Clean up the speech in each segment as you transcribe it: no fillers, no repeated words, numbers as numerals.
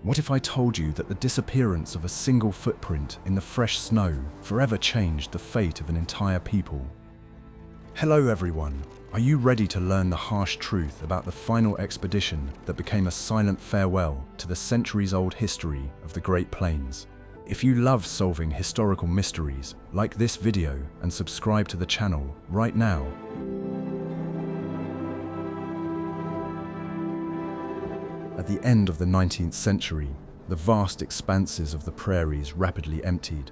What if I told you that the disappearance of a single footprint in the fresh snow forever changed the fate of an entire people? Hello everyone, are you ready to learn the harsh truth about the final expedition that became a silent farewell to the centuries-old history of the Great Plains? If you love solving historical mysteries, like this video and subscribe to the channel right now. At the end of the 19th century, the vast expanses of the prairies rapidly emptied.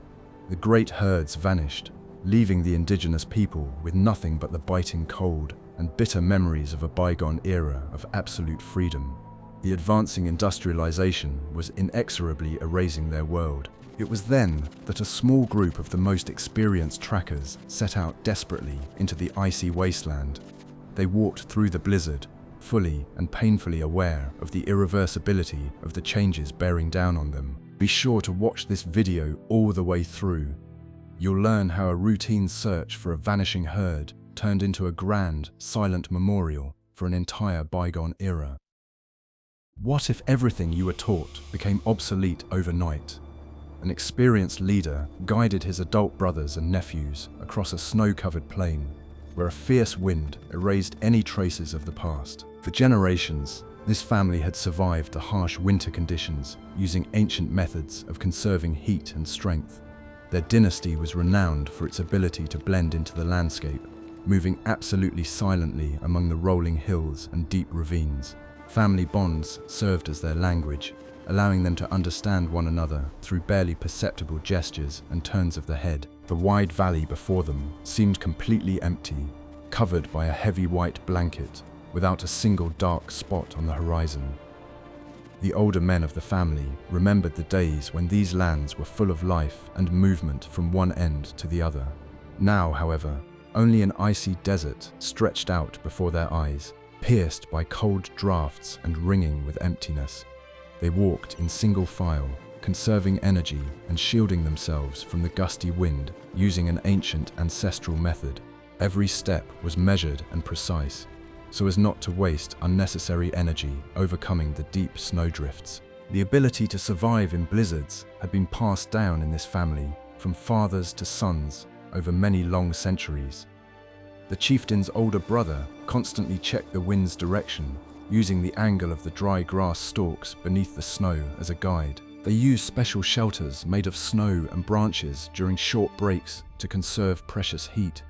The great herds vanished, leaving the indigenous people with nothing but the biting cold and bitter memories of a bygone era of absolute freedom. The advancing industrialization was inexorably erasing their world. It was then that a small group of the most experienced trackers set out desperately into the icy wasteland. They walked through the blizzard, fully and painfully aware of the irreversibility of the changes bearing down on them. Be sure to watch this video all the way through. You'll learn how a routine search for a vanishing herd turned into a grand, silent memorial for an entire bygone era. What if everything you were taught became obsolete overnight? An experienced leader guided his adult brothers and nephews across a snow-covered plain, where a fierce wind erased any traces of the past. For generations, this family had survived the harsh winter conditions using ancient methods of conserving heat and strength. Their dynasty was renowned for its ability to blend into the landscape, moving absolutely silently among the rolling hills and deep ravines. Family bonds served as their language, allowing them to understand one another through barely perceptible gestures and turns of the head. The wide valley before them seemed completely empty, covered by a heavy white blanket, without a single dark spot on the horizon. The older men of the family remembered the days when these lands were full of life and movement from one end to the other. Now, however, only an icy desert stretched out before their eyes, pierced by cold drafts and ringing with emptiness. They walked in single file, conserving energy and shielding themselves from the gusty wind using an ancient ancestral method. Every step was measured and precise, so as not to waste unnecessary energy overcoming the deep snowdrifts. The ability to survive in blizzards had been passed down in this family from fathers to sons over many long centuries. The chieftain's older brother constantly checked the wind's direction, using the angle of the dry grass stalks beneath the snow as a guide. They used special shelters made of snow and branches during short breaks to conserve precious heat.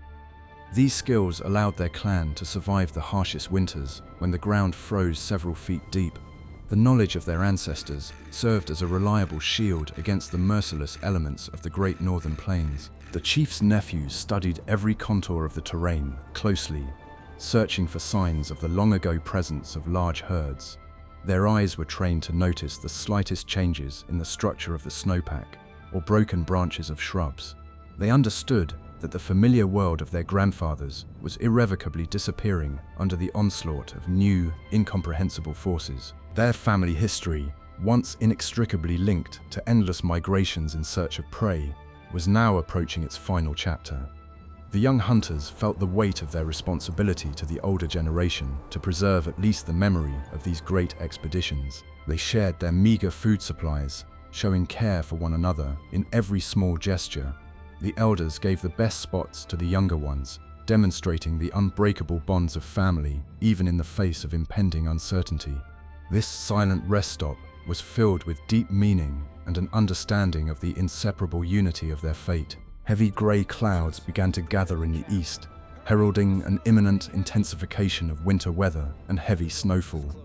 These skills allowed their clan to survive the harshest winters when the ground froze several feet deep. The knowledge of their ancestors served as a reliable shield against the merciless elements of the Great Northern Plains. The chief's nephews studied every contour of the terrain closely, searching for signs of the long-ago presence of large herds. Their eyes were trained to notice the slightest changes in the structure of the snowpack or broken branches of shrubs. They understood that the familiar world of their grandfathers was irrevocably disappearing under the onslaught of new, incomprehensible forces. Their family history, once inextricably linked to endless migrations in search of prey, was now approaching its final chapter. The young hunters felt the weight of their responsibility to the older generation to preserve at least the memory of these great expeditions. They shared their meager food supplies, showing care for one another in every small gesture. The elders gave the best spots to the younger ones, demonstrating the unbreakable bonds of family even in the face of impending uncertainty. This silent rest stop was filled with deep meaning and an understanding of the inseparable unity of their fate. Heavy grey clouds began to gather in the east, heralding an imminent intensification of winter weather and heavy snowfall.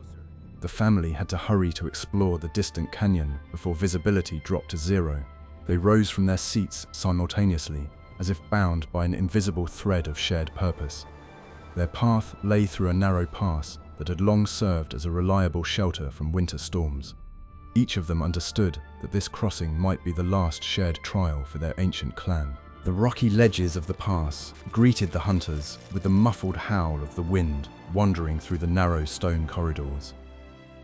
The family had to hurry to explore the distant canyon before visibility dropped to zero. They rose from their seats simultaneously, as if bound by an invisible thread of shared purpose. Their path lay through a narrow pass that had long served as a reliable shelter from winter storms. Each of them understood that this crossing might be the last shared trial for their ancient clan. The rocky ledges of the pass greeted the hunters with the muffled howl of the wind wandering through the narrow stone corridors.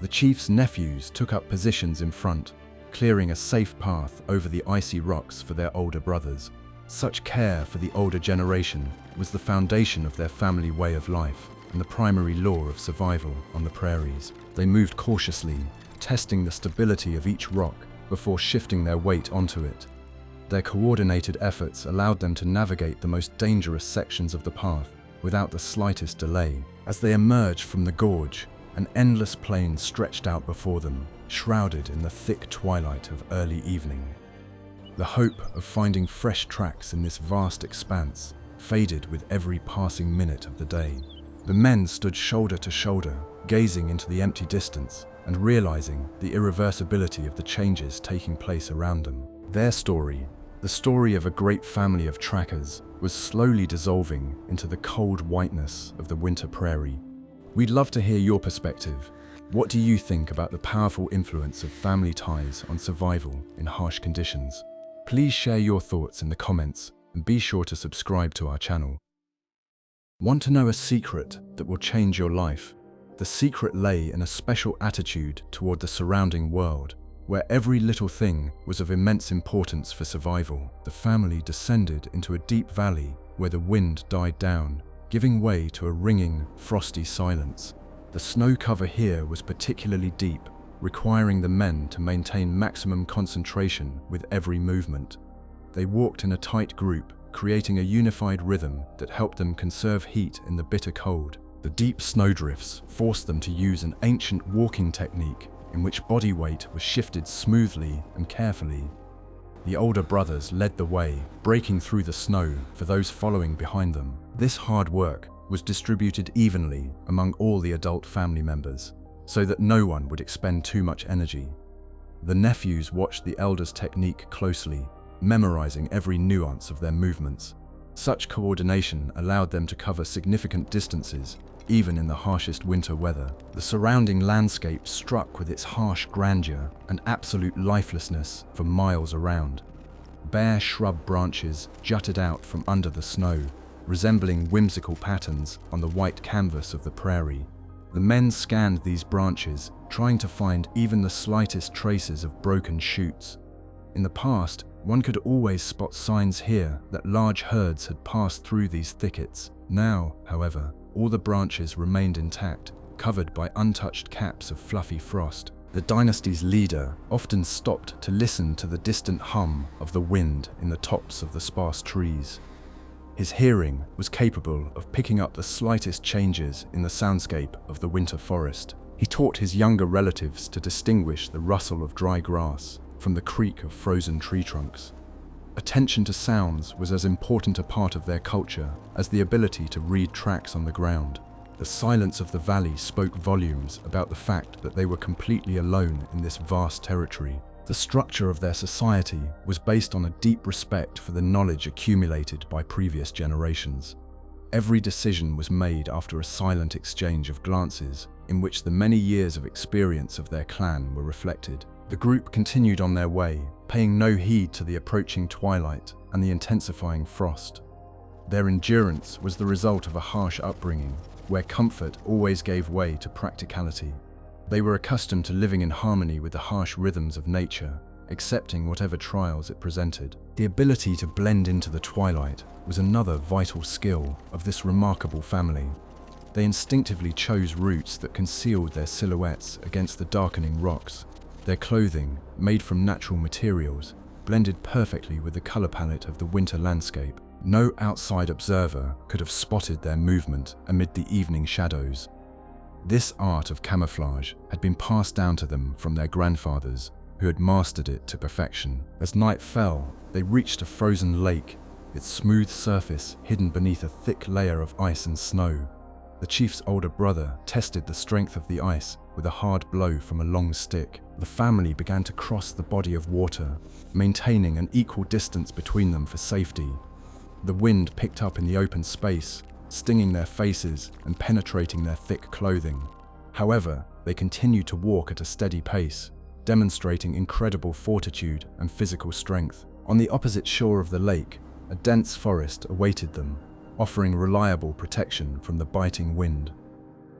The chief's nephews took up positions in front, clearing a safe path over the icy rocks for their older brothers. Such care for the older generation was the foundation of their family way of life and the primary law of survival on the prairies. They moved cautiously, testing the stability of each rock before shifting their weight onto it. Their coordinated efforts allowed them to navigate the most dangerous sections of the path without the slightest delay. As they emerged from the gorge, an endless plain stretched out before them, shrouded in the thick twilight of early evening. The hope of finding fresh tracks in this vast expanse faded with every passing minute of the day. The men stood shoulder to shoulder, gazing into the empty distance and realizing the irreversibility of the changes taking place around them. Their story, the story of a great family of trackers, was slowly dissolving into the cold whiteness of the winter prairie. We'd love to hear your perspective. What do you think about the powerful influence of family ties on survival in harsh conditions? Please share your thoughts in the comments and be sure to subscribe to our channel. Want to know a secret that will change your life? The secret lay in a special attitude toward the surrounding world, where every little thing was of immense importance for survival. The family descended into a deep valley where the wind died down, giving way to a ringing, frosty silence. The snow cover here was particularly deep, requiring the men to maintain maximum concentration with every movement. They walked in a tight group, creating a unified rhythm that helped them conserve heat in the bitter cold. The deep snowdrifts forced them to use an ancient walking technique in which body weight was shifted smoothly and carefully. The older brothers led the way, breaking through the snow for those following behind them. This hard work was distributed evenly among all the adult family members, so that no one would expend too much energy. The nephews watched the elders' technique closely, memorizing every nuance of their movements. Such coordination allowed them to cover significant distances, even in the harshest winter weather. The surrounding landscape struck with its harsh grandeur and absolute lifelessness for miles around. Bare shrub branches jutted out from under the snow, resembling whimsical patterns on the white canvas of the prairie. The men scanned these branches, trying to find even the slightest traces of broken shoots. In the past, one could always spot signs here that large herds had passed through these thickets. Now, however, all the branches remained intact, covered by untouched caps of fluffy frost. The dynasty's leader often stopped to listen to the distant hum of the wind in the tops of the sparse trees. His hearing was capable of picking up the slightest changes in the soundscape of the winter forest. He taught his younger relatives to distinguish the rustle of dry grass from the creak of frozen tree trunks. Attention to sounds was as important a part of their culture as the ability to read tracks on the ground. The silence of the valley spoke volumes about the fact that they were completely alone in this vast territory. The structure of their society was based on a deep respect for the knowledge accumulated by previous generations. Every decision was made after a silent exchange of glances in which the many years of experience of their clan were reflected. The group continued on their way, paying no heed to the approaching twilight and the intensifying frost. Their endurance was the result of a harsh upbringing, where comfort always gave way to practicality. They were accustomed to living in harmony with the harsh rhythms of nature, accepting whatever trials it presented. The ability to blend into the twilight was another vital skill of this remarkable family. They instinctively chose routes that concealed their silhouettes against the darkening rocks. Their clothing, made from natural materials, blended perfectly with the color palette of the winter landscape. No outside observer could have spotted their movement amid the evening shadows. This art of camouflage had been passed down to them from their grandfathers, who had mastered it to perfection. As night fell, they reached a frozen lake, its smooth surface hidden beneath a thick layer of ice and snow. The chief's older brother tested the strength of the ice with a hard blow from a long stick. The family began to cross the body of water, maintaining an equal distance between them for safety. The wind picked up in the open space, stinging their faces and penetrating their thick clothing. However, they continued to walk at a steady pace, demonstrating incredible fortitude and physical strength. On the opposite shore of the lake, a dense forest awaited them, offering reliable protection from the biting wind.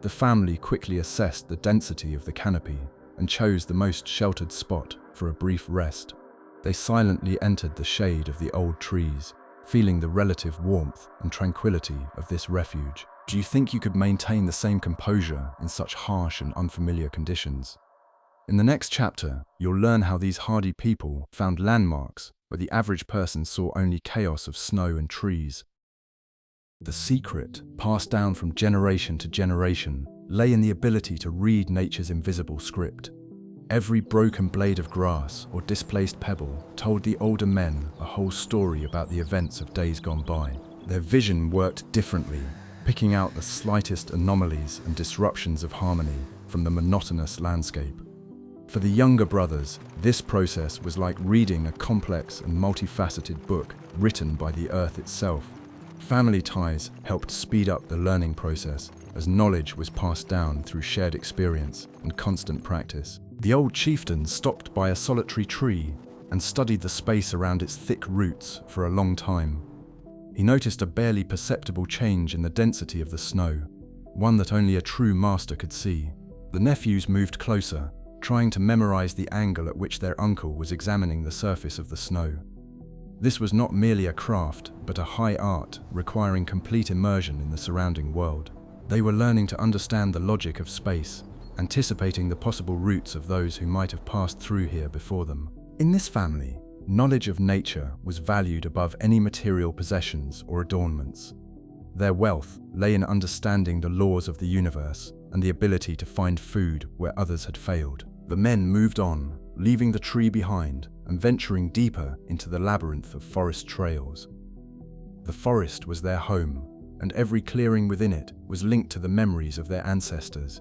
The family quickly assessed the density of the canopy and chose the most sheltered spot for a brief rest. They silently entered the shade of the old trees, feeling the relative warmth and tranquility of this refuge. Do you think you could maintain the same composure in such harsh and unfamiliar conditions? In the next chapter, you'll learn how these hardy people found landmarks where the average person saw only chaos of snow and trees. The secret, passed down from generation to generation, lay in the ability to read nature's invisible script. Every broken blade of grass or displaced pebble told the older men a whole story about the events of days gone by. Their vision worked differently, picking out the slightest anomalies and disruptions of harmony from the monotonous landscape. For the younger brothers, this process was like reading a complex and multifaceted book written by the earth itself. Family ties helped speed up the learning process as knowledge was passed down through shared experience and constant practice. The old chieftain stopped by a solitary tree and studied the space around its thick roots for a long time. He noticed a barely perceptible change in the density of the snow, one that only a true master could see. The nephews moved closer, trying to memorize the angle at which their uncle was examining the surface of the snow. This was not merely a craft, but a high art requiring complete immersion in the surrounding world. They were learning to understand the logic of space, anticipating the possible routes of those who might have passed through here before them. In this family, knowledge of nature was valued above any material possessions or adornments. Their wealth lay in understanding the laws of the universe and the ability to find food where others had failed. The men moved on, leaving the tree behind and venturing deeper into the labyrinth of forest trails. The forest was their home, and every clearing within it was linked to the memories of their ancestors.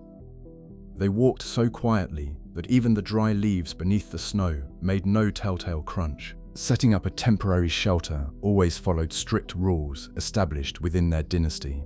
They walked so quietly that even the dry leaves beneath the snow made no telltale crunch. Setting up a temporary shelter always followed strict rules established within their dynasty.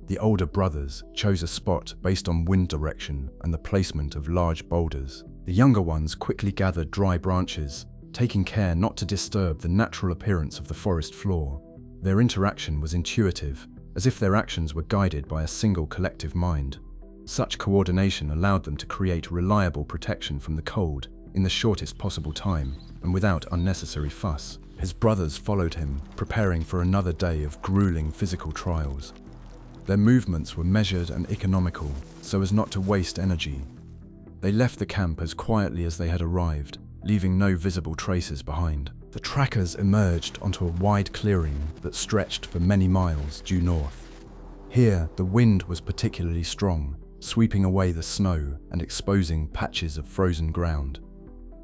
The older brothers chose a spot based on wind direction and the placement of large boulders. The younger ones quickly gathered dry branches, taking care not to disturb the natural appearance of the forest floor. Their interaction was intuitive, as if their actions were guided by a single collective mind. Such coordination allowed them to create reliable protection from the cold in the shortest possible time and without unnecessary fuss. His brothers followed him, preparing for another day of grueling physical trials. Their movements were measured and economical, so as not to waste energy. They left the camp as quietly as they had arrived, leaving no visible traces behind. The trackers emerged onto a wide clearing that stretched for many miles due north. Here, the wind was particularly strong, sweeping away the snow and exposing patches of frozen ground.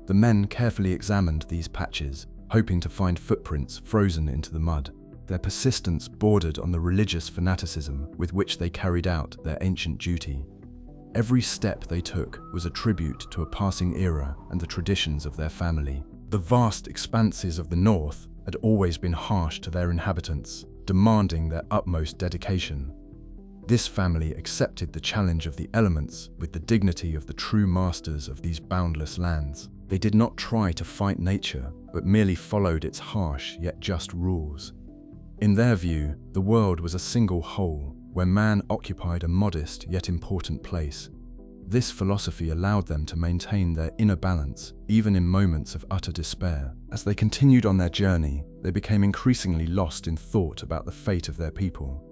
The men carefully examined these patches, hoping to find footprints frozen into the mud. Their persistence bordered on the religious fanaticism with which they carried out their ancient duty. Every step they took was a tribute to a passing era and the traditions of their family. The vast expanses of the north had always been harsh to their inhabitants, demanding their utmost dedication. This family accepted the challenge of the elements with the dignity of the true masters of these boundless lands. They did not try to fight nature, but merely followed its harsh yet just rules. In their view, the world was a single whole, where man occupied a modest yet important place. This philosophy allowed them to maintain their inner balance, even in moments of utter despair. As they continued on their journey, they became increasingly lost in thought about the fate of their people.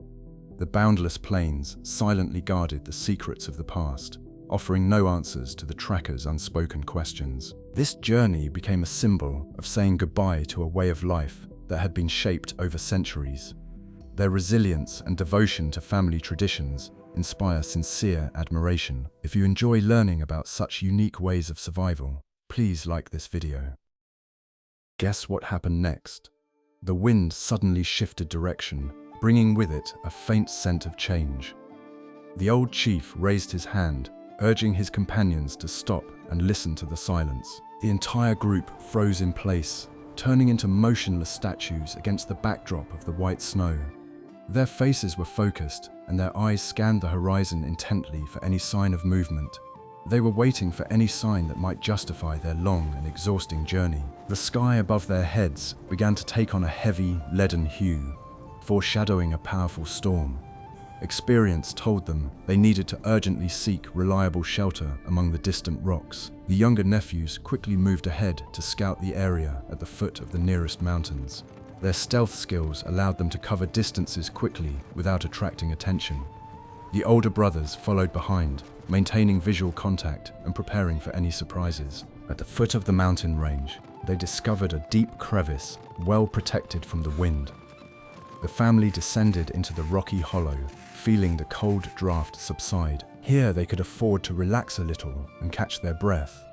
The boundless plains silently guarded the secrets of the past, offering no answers to the trackers' unspoken questions. This journey became a symbol of saying goodbye to a way of life that had been shaped over centuries. Their resilience and devotion to family traditions inspire sincere admiration. If you enjoy learning about such unique ways of survival, please like this video. Guess what happened next? The wind suddenly shifted direction, bringing with it a faint scent of change. The old chief raised his hand, urging his companions to stop and listen to the silence. The entire group froze in place, turning into motionless statues against the backdrop of the white snow. Their faces were focused, and their eyes scanned the horizon intently for any sign of movement. They were waiting for any sign that might justify their long and exhausting journey. The sky above their heads began to take on a heavy, leaden hue, foreshadowing a powerful storm. Experience told them they needed to urgently seek reliable shelter among the distant rocks. The younger nephews quickly moved ahead to scout the area at the foot of the nearest mountains. Their stealth skills allowed them to cover distances quickly without attracting attention. The older brothers followed behind, maintaining visual contact and preparing for any surprises. At the foot of the mountain range, they discovered a deep crevice, well protected from the wind. The family descended into the rocky hollow, feeling the cold draft subside. Here they could afford to relax a little and catch their breath.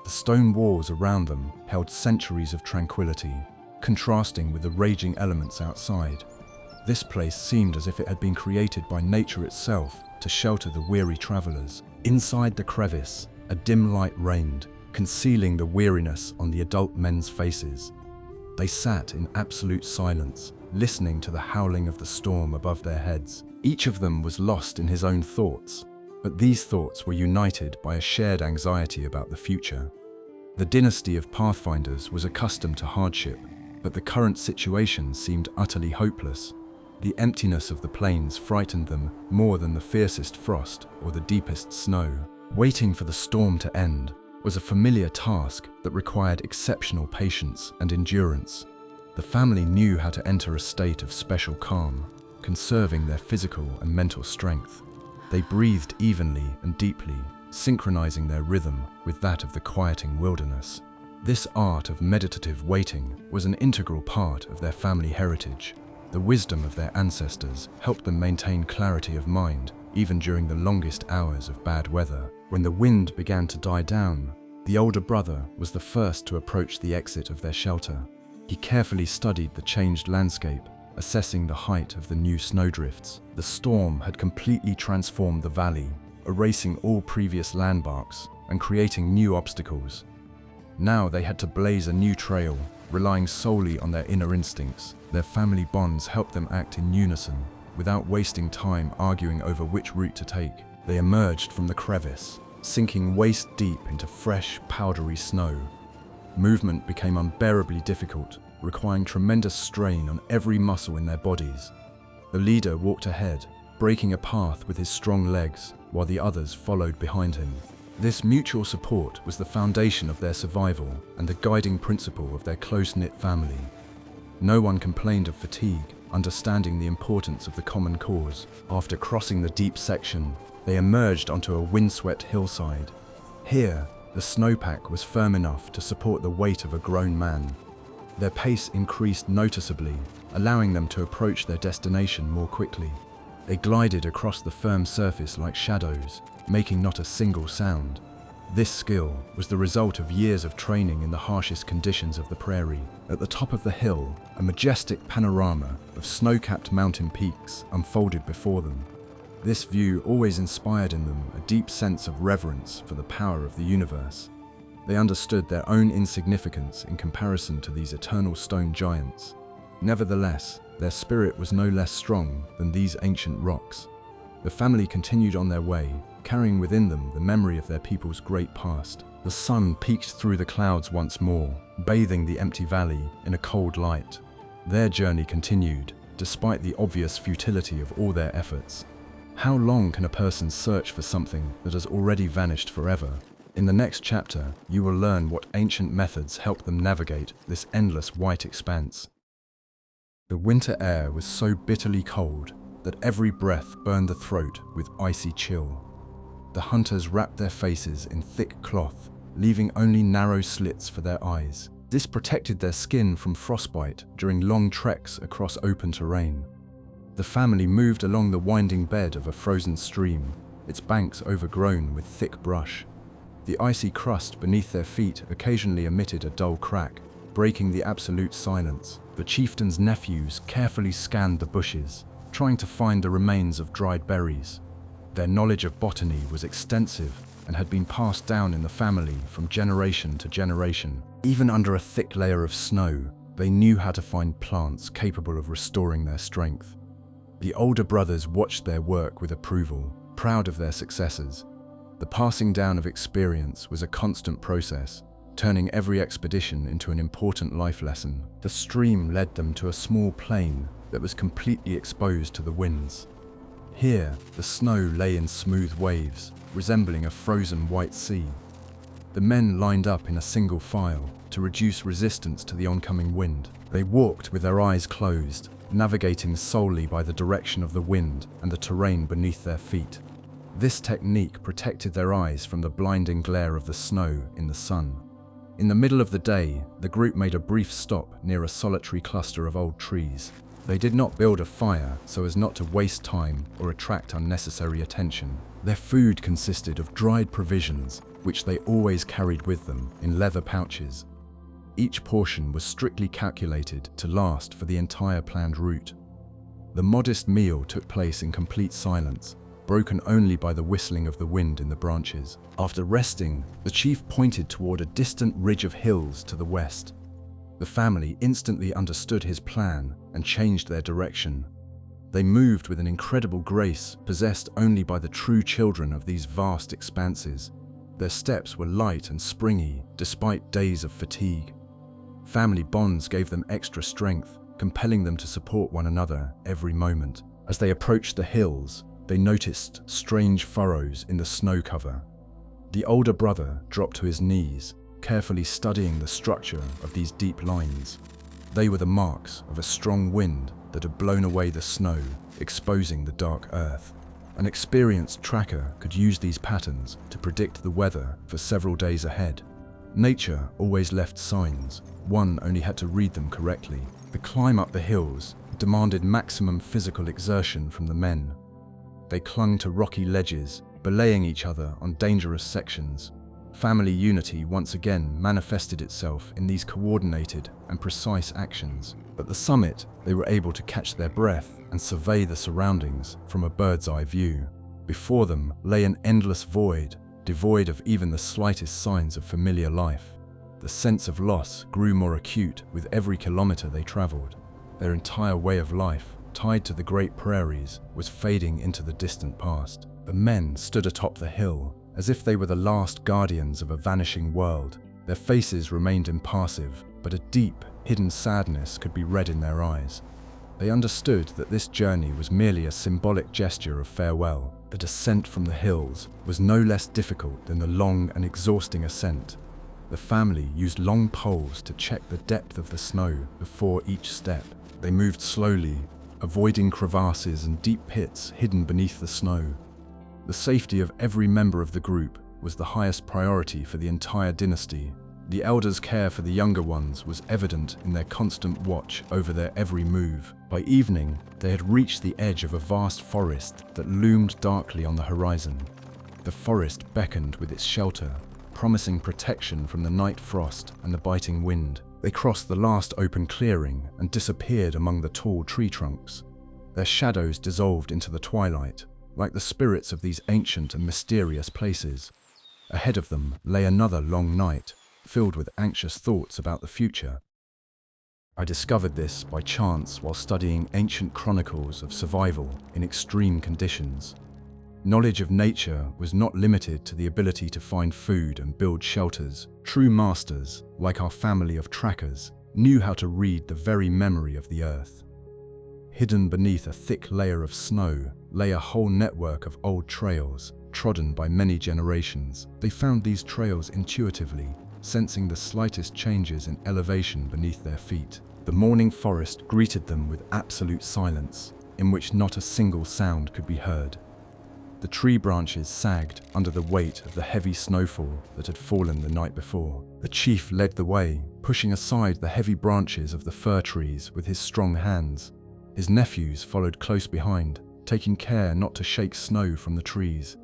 The stone walls around them held centuries of tranquility, contrasting with the raging elements outside. This place seemed as if it had been created by nature itself to shelter the weary travelers. Inside the crevice, a dim light reigned, concealing the weariness on the adult men's faces. They sat in absolute silence, listening to the howling of the storm above their heads. Each of them was lost in his own thoughts, but these thoughts were united by a shared anxiety about the future. The dynasty of Pathfinders was accustomed to hardship, but the current situation seemed utterly hopeless. The emptiness of the plains frightened them more than the fiercest frost or the deepest snow. Waiting for the storm to end was a familiar task that required exceptional patience and endurance. The family knew how to enter a state of special calm, conserving their physical and mental strength. They breathed evenly and deeply, synchronizing their rhythm with that of the quieting wilderness. This art of meditative waiting was an integral part of their family heritage. The wisdom of their ancestors helped them maintain clarity of mind, even during the longest hours of bad weather. When the wind began to die down, the older brother was the first to approach the exit of their shelter. He carefully studied the changed landscape, assessing the height of the new snowdrifts. The storm had completely transformed the valley, erasing all previous landmarks and creating new obstacles. Now they had to blaze a new trail, relying solely on their inner instincts. Their family bonds helped them act in unison, without wasting time arguing over which route to take. They emerged from the crevice, sinking waist-deep into fresh, powdery snow. Movement became unbearably difficult, requiring tremendous strain on every muscle in their bodies. The leader walked ahead, breaking a path with his strong legs, while the others followed behind him. This mutual support was the foundation of their survival and the guiding principle of their close-knit family. No one complained of fatigue, understanding the importance of the common cause. After crossing the deep section, they emerged onto a windswept hillside. Here, the snowpack was firm enough to support the weight of a grown man. Their pace increased noticeably, allowing them to approach their destination more quickly. They glided across the firm surface like shadows, making not a single sound. This skill was the result of years of training in the harshest conditions of the prairie. At the top of the hill, a majestic panorama of snow-capped mountain peaks unfolded before them. This view always inspired in them a deep sense of reverence for the power of the universe. They understood their own insignificance in comparison to these eternal stone giants. Nevertheless, their spirit was no less strong than these ancient rocks. The family continued on their way, carrying within them the memory of their people's great past. The sun peeked through the clouds once more, bathing the empty valley in a cold light. Their journey continued, despite the obvious futility of all their efforts. How long can a person search for something that has already vanished forever? In the next chapter, you will learn what ancient methods helped them navigate this endless white expanse. The winter air was so bitterly cold that every breath burned the throat with icy chill. The hunters wrapped their faces in thick cloth, leaving only narrow slits for their eyes. This protected their skin from frostbite during long treks across open terrain. The family moved along the winding bed of a frozen stream, its banks overgrown with thick brush. The icy crust beneath their feet occasionally emitted a dull crack, breaking the absolute silence. The chieftain's nephews carefully scanned the bushes, trying to find the remains of dried berries. Their knowledge of botany was extensive and had been passed down in the family from generation to generation. Even under a thick layer of snow, they knew how to find plants capable of restoring their strength. The older brothers watched their work with approval, proud of their successes. The passing down of experience was a constant process, turning every expedition into an important life lesson. The stream led them to a small plain that was completely exposed to the winds. Here, the snow lay in smooth waves, resembling a frozen white sea. The men lined up in a single file to reduce resistance to the oncoming wind. They walked with their eyes closed, navigating solely by the direction of the wind and the terrain beneath their feet. This technique protected their eyes from the blinding glare of the snow in the sun. In the middle of the day, the group made a brief stop near a solitary cluster of old trees. They did not build a fire so as not to waste time or attract unnecessary attention. Their food consisted of dried provisions, which they always carried with them in leather pouches. Each portion was strictly calculated to last for the entire planned route. The modest meal took place in complete silence, broken only by the whistling of the wind in the branches. After resting, the chief pointed toward a distant ridge of hills to the west. The family instantly understood his plan and changed their direction. They moved with an incredible grace possessed only by the true children of these vast expanses. Their steps were light and springy despite days of fatigue. Family bonds gave them extra strength, compelling them to support one another every moment. As they approached the hills, they noticed strange furrows in the snow cover. The older brother dropped to his knees, carefully studying the structure of these deep lines. They were the marks of a strong wind that had blown away the snow, exposing the dark earth. An experienced tracker could use these patterns to predict the weather for several days ahead. Nature always left signs. One only had to read them correctly. The climb up the hills demanded maximum physical exertion from the men. They clung to rocky ledges, belaying each other on dangerous sections. Family unity once again manifested itself in these coordinated and precise actions. At the summit, they were able to catch their breath and survey the surroundings from a bird's-eye view. Before them lay an endless void, devoid of even the slightest signs of familiar life. The sense of loss grew more acute with every kilometer they traveled. Their entire way of life, tied to the great prairies, was fading into the distant past. The men stood atop the hill, as if they were the last guardians of a vanishing world. Their faces remained impassive, but a deep, hidden sadness could be read in their eyes. They understood that this journey was merely a symbolic gesture of farewell. The descent from the hills was no less difficult than the long and exhausting ascent. The family used long poles to check the depth of the snow before each step. They moved slowly, avoiding crevasses and deep pits hidden beneath the snow. The safety of every member of the group was the highest priority for the entire dynasty. The elders' care for the younger ones was evident in their constant watch over their every move. By evening, they had reached the edge of a vast forest that loomed darkly on the horizon. The forest beckoned with its shelter, promising protection from the night frost and the biting wind. They crossed the last open clearing and disappeared among the tall tree trunks. Their shadows dissolved into the twilight, like the spirits of these ancient and mysterious places. Ahead of them lay another long night, filled with anxious thoughts about the future. I discovered this by chance while studying ancient chronicles of survival in extreme conditions. Knowledge of nature was not limited to the ability to find food and build shelters. True masters, like our family of trackers, knew how to read the very memory of the earth. Hidden beneath a thick layer of snow lay a whole network of old trails, trodden by many generations. They found these trails intuitively, sensing the slightest changes in elevation beneath their feet. The morning forest greeted them with absolute silence, in which not a single sound could be heard. The tree branches sagged under the weight of the heavy snowfall that had fallen the night before. The chief led the way, pushing aside the heavy branches of the fir trees with his strong hands. His nephews followed close behind, taking care not to shake snow from the trees.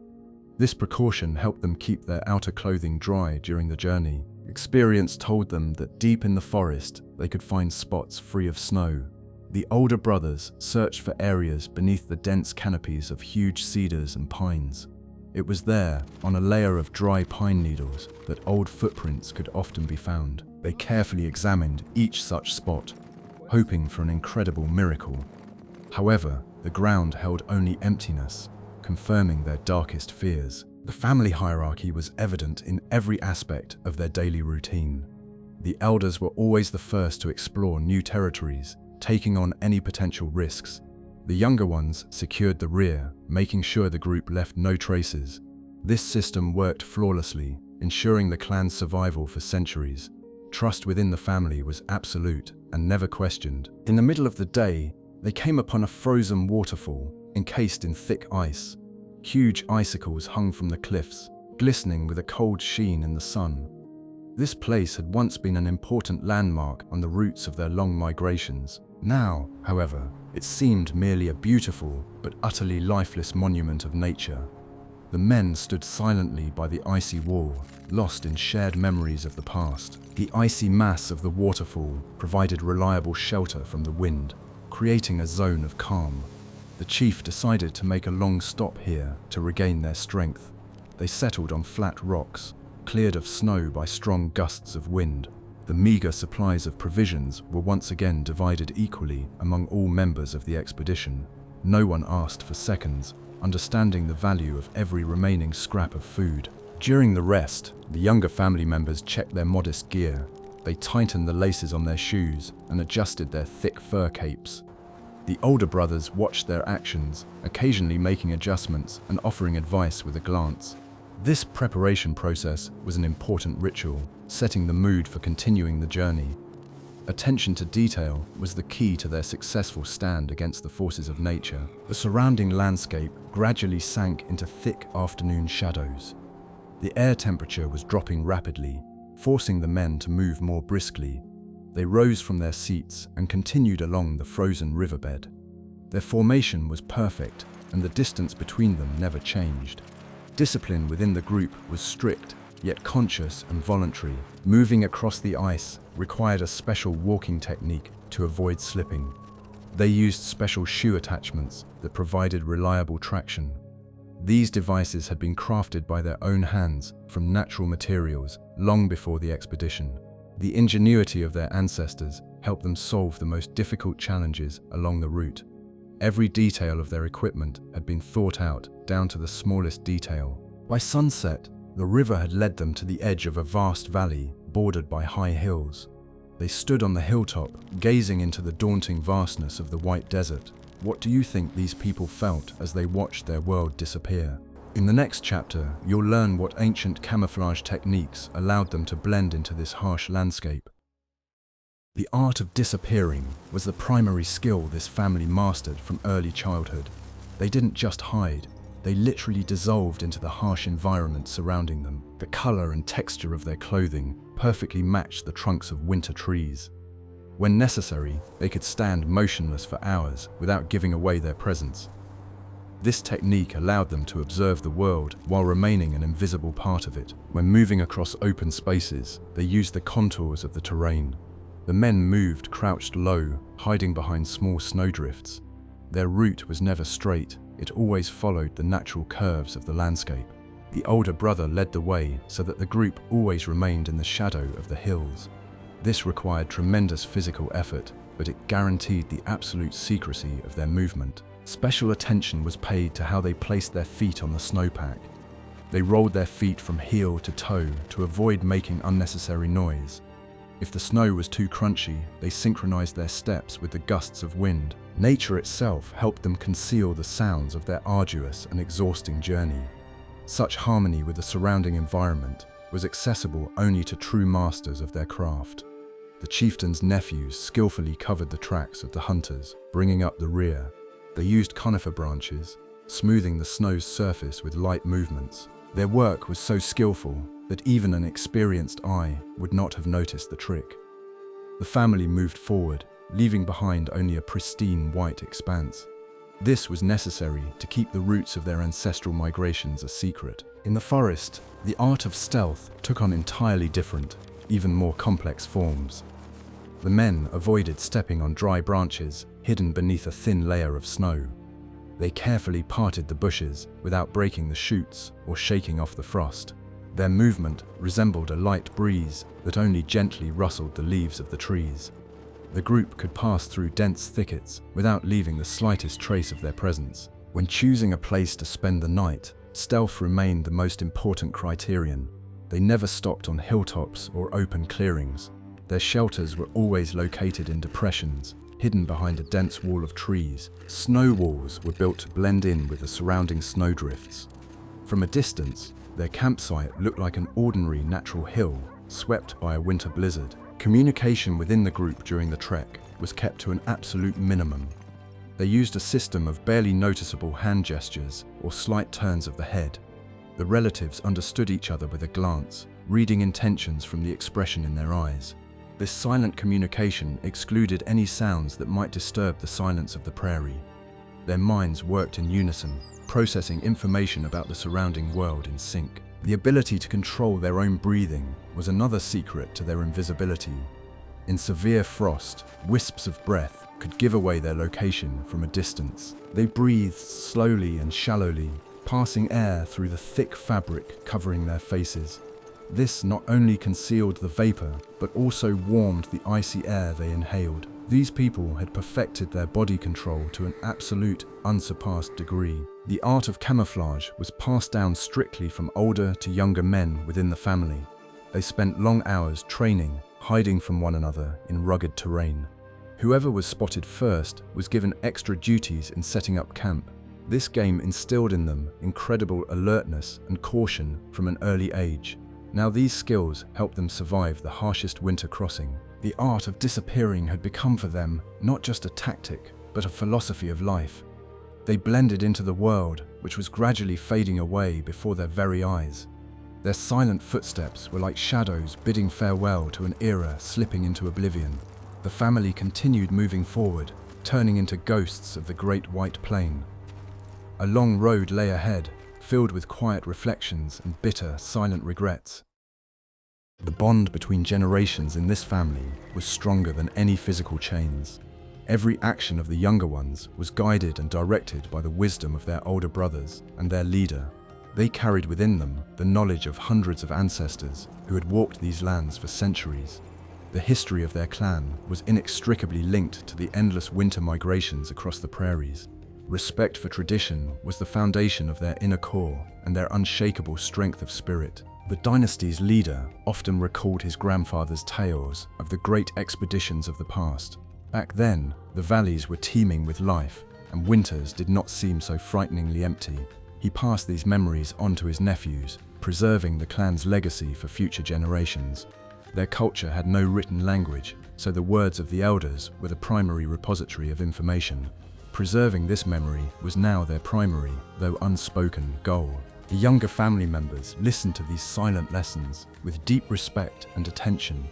This precaution helped them keep their outer clothing dry during the journey. Experience told them that deep in the forest they could find spots free of snow. The older brothers searched for areas beneath the dense canopies of huge cedars and pines. It was there, on a layer of dry pine needles, that old footprints could often be found. They carefully examined each such spot, hoping for an incredible miracle. However, the ground held only emptiness, confirming their darkest fears. The family hierarchy was evident in every aspect of their daily routine. The elders were always the first to explore new territories, taking on any potential risks. The younger ones secured the rear, making sure the group left no traces. This system worked flawlessly, ensuring the clan's survival for centuries. Trust within the family was absolute and never questioned. In the middle of the day, They came upon a frozen waterfall encased in thick ice. Huge icicles hung from the cliffs, glistening with a cold sheen in the sun. This place had once been an important landmark on the routes of their long migrations. Now, however, it seemed merely a beautiful but utterly lifeless monument of nature. The men stood silently by the icy wall, lost in shared memories of the past. The icy mass of the waterfall provided reliable shelter from the wind, creating a zone of calm. The chief decided to make a long stop here to regain their strength. They settled on flat rocks, cleared of snow by strong gusts of wind. The meager supplies of provisions were once again divided equally among all members of the expedition. No one asked for seconds, understanding the value of every remaining scrap of food. During the rest, the younger family members checked their modest gear. They tightened the laces on their shoes and adjusted their thick fur capes. The older brothers watched their actions, occasionally making adjustments and offering advice with a glance. This preparation process was an important ritual, setting the mood for continuing the journey. Attention to detail was the key to their successful stand against the forces of nature. The surrounding landscape gradually sank into thick afternoon shadows. The air temperature was dropping rapidly, forcing the men to move more briskly. They rose from their seats and continued along the frozen riverbed. Their formation was perfect, and the distance between them never changed. Discipline within the group was strict, yet conscious and voluntary. Moving across the ice required a special walking technique to avoid slipping. They used special shoe attachments that provided reliable traction. These devices had been crafted by their own hands from natural materials long before the expedition. The ingenuity of their ancestors helped them solve the most difficult challenges along the route. Every detail of their equipment had been thought out down to the smallest detail. By sunset, the river had led them to the edge of a vast valley bordered by high hills. They stood on the hilltop, gazing into the daunting vastness of the white desert. What do you think these people felt as they watched their world disappear? In the next chapter, you'll learn what ancient camouflage techniques allowed them to blend into this harsh landscape. The art of disappearing was the primary skill this family mastered from early childhood. They didn't just hide, they literally dissolved into the harsh environment surrounding them. The color and texture of their clothing perfectly matched the trunks of winter trees. When necessary, they could stand motionless for hours without giving away their presence. This technique allowed them to observe the world while remaining an invisible part of it. When moving across open spaces, they used the contours of the terrain. The men moved crouched low, hiding behind small snowdrifts. Their route was never straight, it always followed the natural curves of the landscape. The older brother led the way so that the group always remained in the shadow of the hills. This required tremendous physical effort, but it guaranteed the absolute secrecy of their movement. Special attention was paid to how they placed their feet on the snowpack. They rolled their feet from heel to toe to avoid making unnecessary noise. If the snow was too crunchy, they synchronized their steps with the gusts of wind. Nature itself helped them conceal the sounds of their arduous and exhausting journey. Such harmony with the surrounding environment was accessible only to true masters of their craft. The chieftain's nephews skillfully covered the tracks of the hunters, bringing up the rear. They used conifer branches, smoothing the snow's surface with light movements. Their work was so skillful that even an experienced eye would not have noticed the trick. The family moved forward, leaving behind only a pristine white expanse. This was necessary to keep the roots of their ancestral migrations a secret. In the forest, the art of stealth took on entirely different, even more complex forms. The men avoided stepping on dry branches hidden beneath a thin layer of snow. They carefully parted the bushes without breaking the shoots or shaking off the frost. Their movement resembled a light breeze that only gently rustled the leaves of the trees. The group could pass through dense thickets without leaving the slightest trace of their presence. When choosing a place to spend the night, stealth remained the most important criterion. They never stopped on hilltops or open clearings. Their shelters were always located in depressions, hidden behind a dense wall of trees. Snow walls were built to blend in with the surrounding snowdrifts. From a distance, their campsite looked like an ordinary natural hill, swept by a winter blizzard. Communication within the group during the trek was kept to an absolute minimum. They used a system of barely noticeable hand gestures or slight turns of the head. The relatives understood each other with a glance, reading intentions from the expression in their eyes. This silent communication excluded any sounds that might disturb the silence of the prairie. Their minds worked in unison, processing information about the surrounding world in sync. The ability to control their own breathing was another secret to their invisibility. In severe frost, wisps of breath could give away their location from a distance. They breathed slowly and shallowly, passing air through the thick fabric covering their faces. This not only concealed the vapor, but also warmed the icy air they inhaled. These people had perfected their body control to an absolute, unsurpassed degree. The art of camouflage was passed down strictly from older to younger men within the family. They spent long hours training, hiding from one another in rugged terrain. Whoever was spotted first was given extra duties in setting up camp. This game instilled in them incredible alertness and caution from an early age. Now these skills helped them survive the harshest winter crossing. The art of disappearing had become for them not just a tactic, but a philosophy of life. They blended into the world, which was gradually fading away before their very eyes. Their silent footsteps were like shadows bidding farewell to an era slipping into oblivion. The family continued moving forward, turning into ghosts of the Great White Plain. A long road lay ahead, filled with quiet reflections and bitter, silent regrets. The bond between generations in this family was stronger than any physical chains. Every action of the younger ones was guided and directed by the wisdom of their older brothers and their leader. They carried within them the knowledge of hundreds of ancestors who had walked these lands for centuries. The history of their clan was inextricably linked to the endless winter migrations across the prairies. Respect for tradition was the foundation of their inner core and their unshakable strength of spirit. The dynasty's leader often recalled his grandfather's tales of the great expeditions of the past. Back then, the valleys were teeming with life, and winters did not seem so frighteningly empty. He passed these memories on to his nephews, preserving the clan's legacy for future generations. Their culture had no written language, so the words of the elders were the primary repository of information. Preserving this memory was now their primary, though unspoken, goal. The younger family members listened to these silent lessons with deep respect and attention.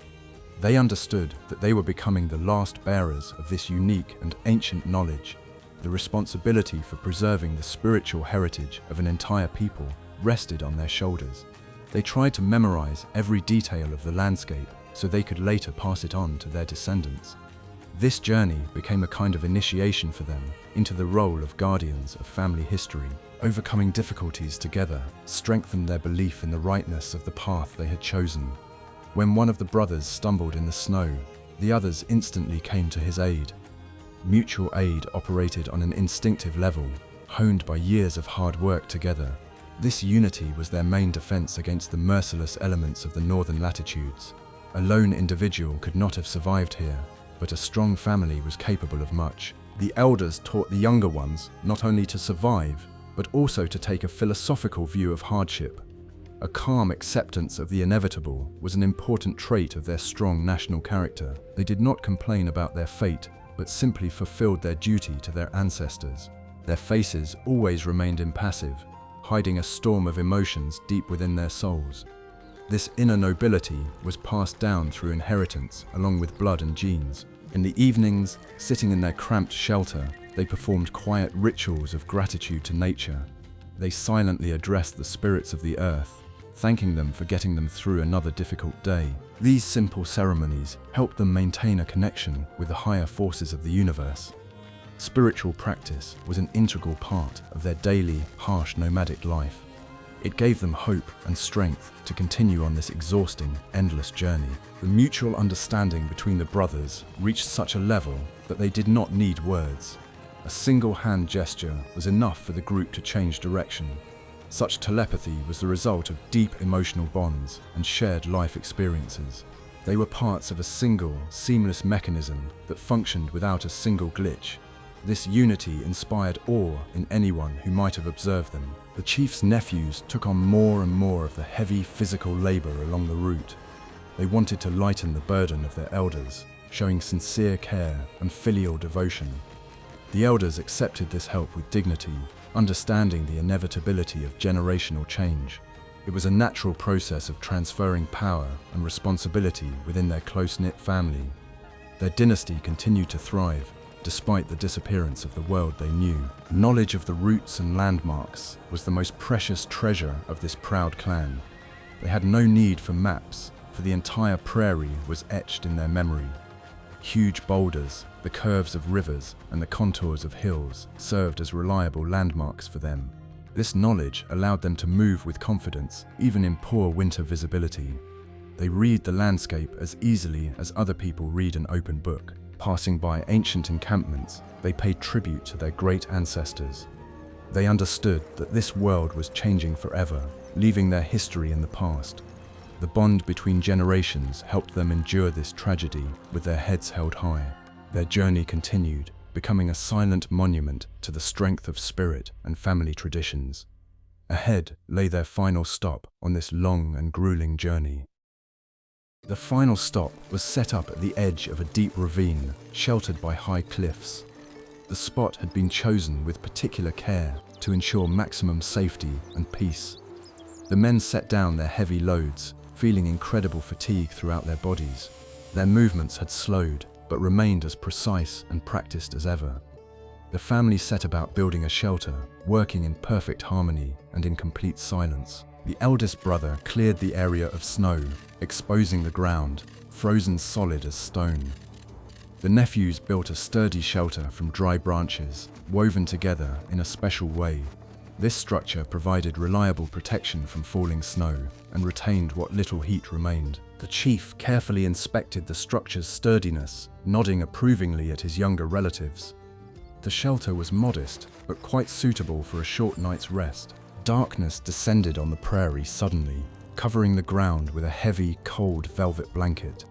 They understood that they were becoming the last bearers of this unique and ancient knowledge. The responsibility for preserving the spiritual heritage of an entire people rested on their shoulders. They tried to memorize every detail of the landscape so they could later pass it on to their descendants. This journey became a kind of initiation for them into the role of guardians of family history. Overcoming difficulties together strengthened their belief in the rightness of the path they had chosen. When one of the brothers stumbled in the snow, the others instantly came to his aid. Mutual aid operated on an instinctive level, honed by years of hard work together. This unity was their main defense against the merciless elements of the northern latitudes. A lone individual could not have survived here, but a strong family was capable of much. The elders taught the younger ones not only to survive, but also to take a philosophical view of hardship. A calm acceptance of the inevitable was an important trait of their strong national character. They did not complain about their fate, but simply fulfilled their duty to their ancestors. Their faces always remained impassive, hiding a storm of emotions deep within their souls. This inner nobility was passed down through inheritance along with blood and genes. In the evenings, sitting in their cramped shelter, they performed quiet rituals of gratitude to nature. They silently addressed the spirits of the earth, thanking them for getting them through another difficult day. These simple ceremonies helped them maintain a connection with the higher forces of the universe. Spiritual practice was an integral part of their daily, harsh nomadic life. It gave them hope and strength to continue on this exhausting, endless journey. The mutual understanding between the brothers reached such a level that they did not need words. A single hand gesture was enough for the group to change direction. Such telepathy was the result of deep emotional bonds and shared life experiences. They were parts of a single, seamless mechanism that functioned without a single glitch. This unity inspired awe in anyone who might have observed them. The chief's nephews took on more and more of the heavy physical labor along the route. They wanted to lighten the burden of their elders, showing sincere care and filial devotion. The elders accepted this help with dignity, understanding the inevitability of generational change. It was a natural process of transferring power and responsibility within their close-knit family. Their dynasty continued to thrive, despite the disappearance of the world they knew. Knowledge of the routes and landmarks was the most precious treasure of this proud clan. They had no need for maps, for the entire prairie was etched in their memory. Huge boulders, the curves of rivers, and the contours of hills served as reliable landmarks for them. This knowledge allowed them to move with confidence, even in poor winter visibility. They read the landscape as easily as other people read an open book. Passing by ancient encampments, they paid tribute to their great ancestors. They understood that this world was changing forever, leaving their history in the past. The bond between generations helped them endure this tragedy with their heads held high. Their journey continued, becoming a silent monument to the strength of spirit and family traditions. Ahead lay their final stop on this long and grueling journey. The final stop was set up at the edge of a deep ravine, sheltered by high cliffs. The spot had been chosen with particular care to ensure maximum safety and peace. The men set down their heavy loads, feeling incredible fatigue throughout their bodies. Their movements had slowed, but remained as precise and practiced as ever. The family set about building a shelter, working in perfect harmony and in complete silence. The eldest brother cleared the area of snow, exposing the ground, frozen solid as stone. The nephews built a sturdy shelter from dry branches, woven together in a special way. This structure provided reliable protection from falling snow and retained what little heat remained. The chief carefully inspected the structure's sturdiness, nodding approvingly at his younger relatives. The shelter was modest, but quite suitable for a short night's rest. Darkness descended on the prairie suddenly, covering the ground with a heavy, cold velvet blanket.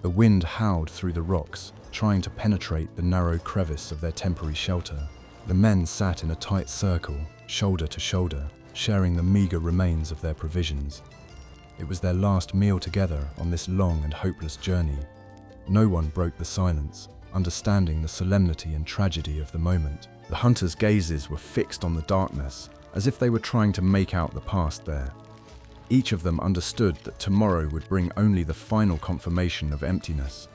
The wind howled through the rocks, trying to penetrate the narrow crevice of their temporary shelter. The men sat in a tight circle, shoulder to shoulder, sharing the meager remains of their provisions. It was their last meal together on this long and hopeless journey. No one broke the silence, understanding the solemnity and tragedy of the moment. The hunters' gazes were fixed on the darkness, as if they were trying to make out the past there. Each of them understood that tomorrow would bring only the final confirmation of emptiness.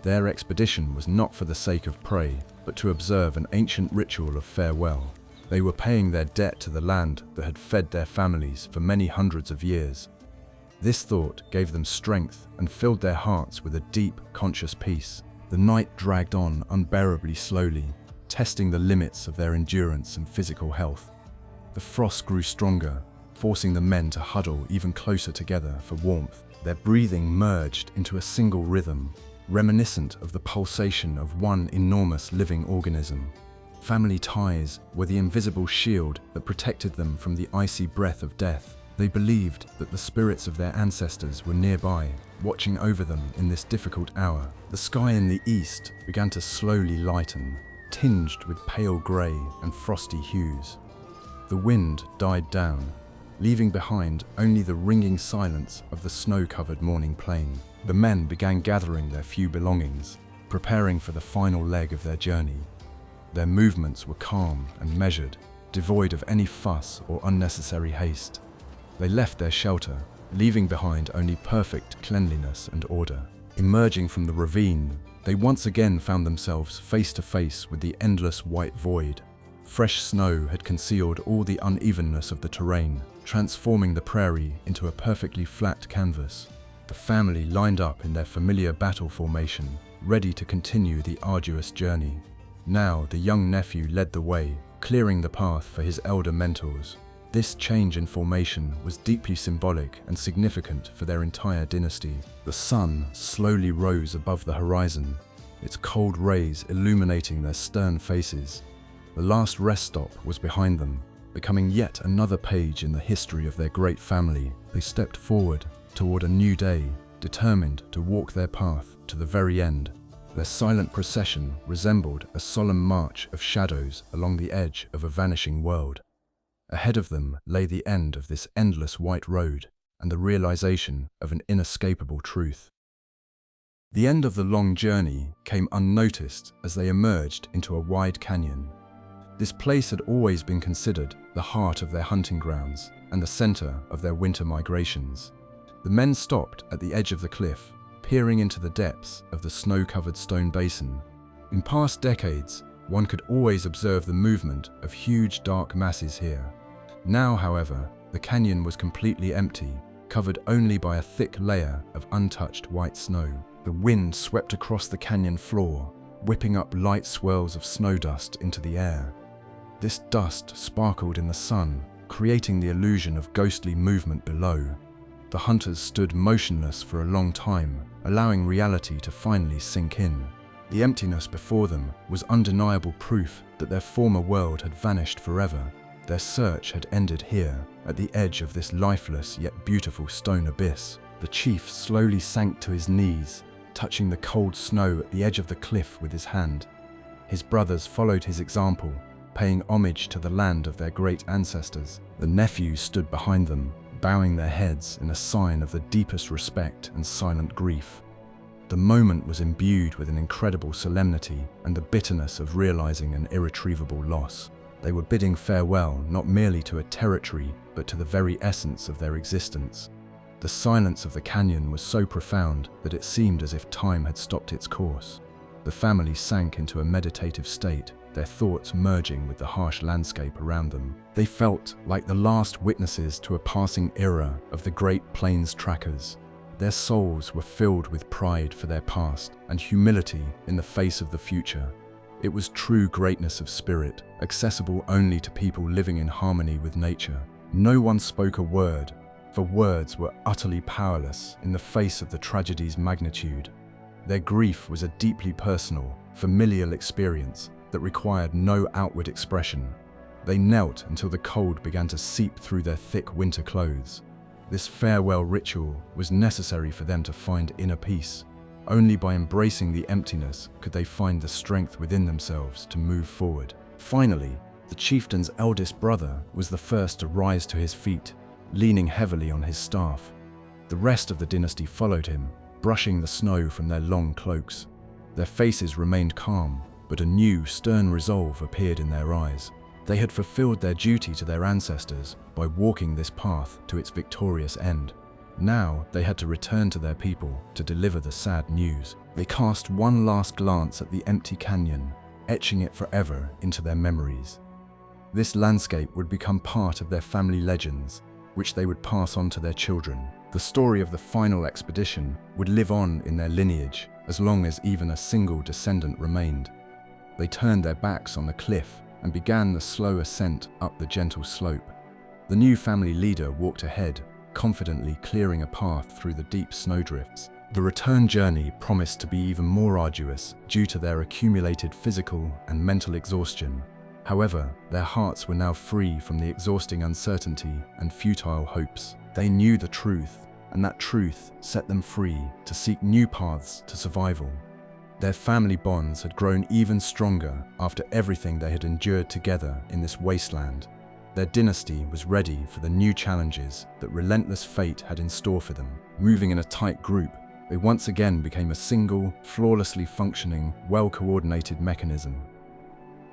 Their expedition was not for the sake of prey, but to observe an ancient ritual of farewell. They were paying their debt to the land that had fed their families for many hundreds of years. This thought gave them strength and filled their hearts with a deep, conscious peace. The night dragged on unbearably slowly, testing the limits of their endurance and physical health. The frost grew stronger, forcing the men to huddle even closer together for warmth. Their breathing merged into a single rhythm, reminiscent of the pulsation of one enormous living organism. Family ties were the invisible shield that protected them from the icy breath of death. They believed that the spirits of their ancestors were nearby, watching over them in this difficult hour. The sky in the east began to slowly lighten, tinged with pale grey and frosty hues. The wind died down, leaving behind only the ringing silence of the snow-covered morning plain. The men began gathering their few belongings, preparing for the final leg of their journey. Their movements were calm and measured, devoid of any fuss or unnecessary haste. They left their shelter, leaving behind only perfect cleanliness and order. Emerging from the ravine, they once again found themselves face to face with the endless white void. Fresh snow had concealed all the unevenness of the terrain, transforming the prairie into a perfectly flat canvas. The family lined up in their familiar battle formation, ready to continue the arduous journey. Now the young nephew led the way, clearing the path for his elder mentors. This change in formation was deeply symbolic and significant for their entire dynasty. The sun slowly rose above the horizon, its cold rays illuminating their stern faces. The last rest stop was behind them, becoming yet another page in the history of their great family. They stepped forward toward a new day, determined to walk their path to the very end. Their silent procession resembled a solemn march of shadows along the edge of a vanishing world. Ahead of them lay the end of this endless white road and the realization of an inescapable truth. The end of the long journey came unnoticed as they emerged into a wide canyon. This place had always been considered the heart of their hunting grounds and the center of their winter migrations. The men stopped at the edge of the cliff, peering into the depths of the snow-covered stone basin. In past decades, one could always observe the movement of huge dark masses here. Now, however, the canyon was completely empty, covered only by a thick layer of untouched white snow. The wind swept across the canyon floor, whipping up light swirls of snow dust into the air. This dust sparkled in the sun, creating the illusion of ghostly movement below. The hunters stood motionless for a long time, allowing reality to finally sink in. The emptiness before them was undeniable proof that their former world had vanished forever. Their search had ended here, at the edge of this lifeless yet beautiful stone abyss. The chief slowly sank to his knees, touching the cold snow at the edge of the cliff with his hand. His brothers followed his example, paying homage to the land of their great ancestors. The nephews stood behind them, bowing their heads in a sign of the deepest respect and silent grief. The moment was imbued with an incredible solemnity and the bitterness of realizing an irretrievable loss. They were bidding farewell not merely to a territory, but to the very essence of their existence. The silence of the canyon was so profound that it seemed as if time had stopped its course. The family sank into a meditative state, their thoughts merging with the harsh landscape around them. They felt like the last witnesses to a passing era of the Great Plains trackers. Their souls were filled with pride for their past and humility in the face of the future. It was true greatness of spirit, accessible only to people living in harmony with nature. No one spoke a word, for words were utterly powerless in the face of the tragedy's magnitude. Their grief was a deeply personal, familial experience that required no outward expression. They knelt until the cold began to seep through their thick winter clothes. This farewell ritual was necessary for them to find inner peace. Only by embracing the emptiness could they find the strength within themselves to move forward. Finally, the chieftain's eldest brother was the first to rise to his feet, leaning heavily on his staff. The rest of the dynasty followed him, brushing the snow from their long cloaks. Their faces remained calm, but a new, stern resolve appeared in their eyes. They had fulfilled their duty to their ancestors by walking this path to its victorious end. Now they had to return to their people to deliver the sad news. They cast one last glance at the empty canyon, etching it forever into their memories. This landscape would become part of their family legends, which they would pass on to their children. The story of the final expedition would live on in their lineage as long as even a single descendant remained. They turned their backs on the cliff and began the slow ascent up the gentle slope. The new family leader walked ahead, confidently clearing a path through the deep snowdrifts. The return journey promised to be even more arduous due to their accumulated physical and mental exhaustion. However, their hearts were now free from the exhausting uncertainty and futile hopes. They knew the truth, and that truth set them free to seek new paths to survival. Their family bonds had grown even stronger after everything they had endured together in this wasteland. Their dynasty was ready for the new challenges that relentless fate had in store for them. Moving in a tight group, they once again became a single, flawlessly functioning, well-coordinated mechanism.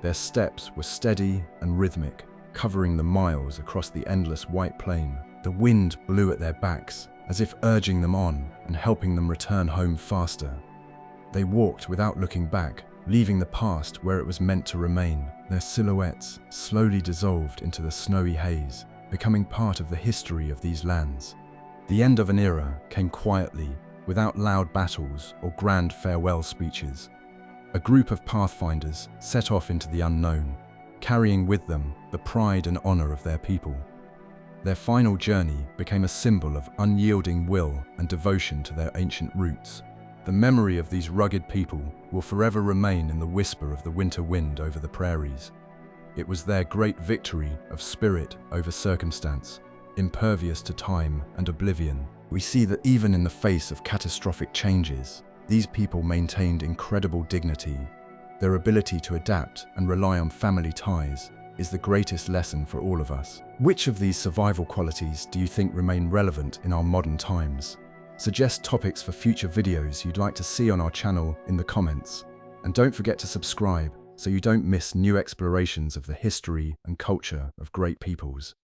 Their steps were steady and rhythmic, covering the miles across the endless white plain. The wind blew at their backs, as if urging them on and helping them return home faster. They walked without looking back, leaving the past where it was meant to remain. Their silhouettes slowly dissolved into the snowy haze, becoming part of the history of these lands. The end of an era came quietly, without loud battles or grand farewell speeches. A group of pathfinders set off into the unknown, carrying with them the pride and honor of their people. Their final journey became a symbol of unyielding will and devotion to their ancient roots. The memory of these rugged people will forever remain in the whisper of the winter wind over the prairies. It was their great victory of spirit over circumstance, impervious to time and oblivion. We see that even in the face of catastrophic changes, these people maintained incredible dignity. Their ability to adapt and rely on family ties is the greatest lesson for all of us. Which of these survival qualities do you think remain relevant in our modern times? Suggest topics for future videos you'd like to see on our channel in the comments. And don't forget to subscribe so you don't miss new explorations of the history and culture of great peoples.